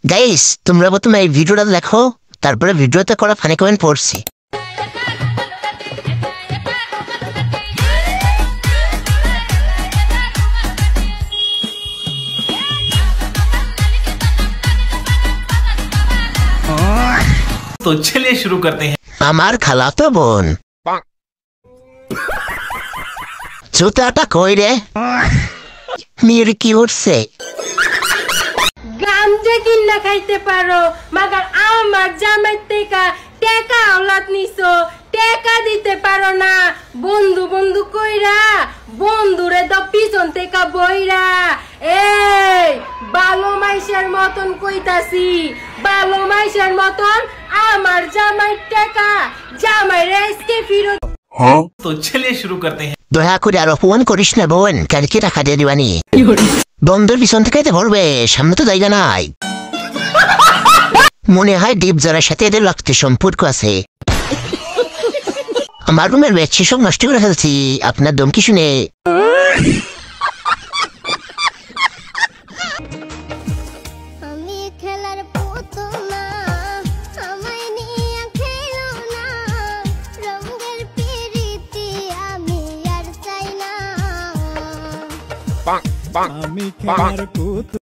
Guys তোমরা প্রথমে এই ভিডিওটা দেখো, তারপরে ভিডিওতে করা ফানি কমেন্ট পড়ছি। तो चलिए शुरू करते हैं। আমার খালাতো বোন জুতাটা কই রে? মির কি উঠছে? গামজা কিনা খাইতে পারো মাগার আমার জামাই থেকে টাকা আওলাদ নিছো, টাকা দিতে পারো না। বন্ধু বন্ধু কইরা বন্ধুরে দ পিছন থেকে বইরা। এই ভালো মাইশের মতন কইতাছি, ভালো মাইশের মতন আমার জামাই টাকা জামাই রেসকে ফিরত। तो चलिए शुरू करते हैं। দয়া করে আর অপমান করিস না বোন, কালকে টাকা দিয়ে দিবানি। বন্ধুর পিছন থেকে ভরবে, সামনে তো জায়গা নাই। মনে হয় ডিপজলের সাথে এদের রক্ত সম্পর্ক আছে। আমার রুমের বেডশিট সব নষ্ট করে ফেলছি আপনার দমকি শুনে।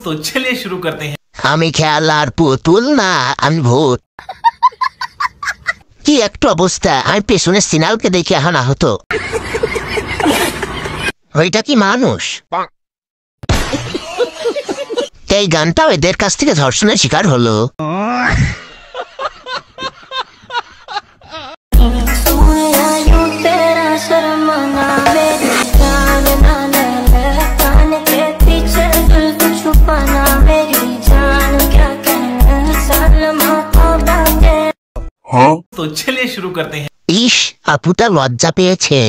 तो चलिए शुरू करते हैं। আমি খেলার পুতুল না, আমি ভূত। কি একটা অবস্থা, আমি পেছনে সিনালকে দেখে হানা হতো। ওইটা কি মানুষ? এই গানটাও এদের কাছ থেকে ধর্ষণের শিকার হলো। तो चलिए शुरू करते हैं। ইস আপুটা লজ্জা পেয়েছে।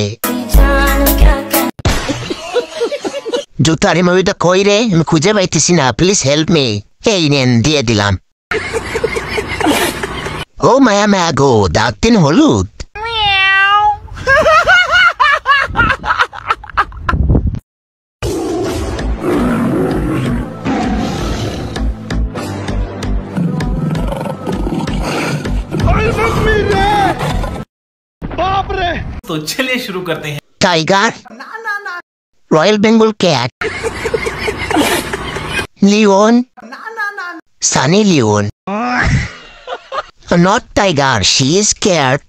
জুতার মুভিটা কই রে? আমি খুঁজে পাইতেছি না, প্লিজ হেল্প মি। এই নেন, দিয়ে দিলাম। ও মায়া মায়া গো, দাগ তিন হলুদ। तो चलिए शुरू करते हैं। Tiger, royal Bengal cat, lion, Sunny Leone, not tiger, she is scared.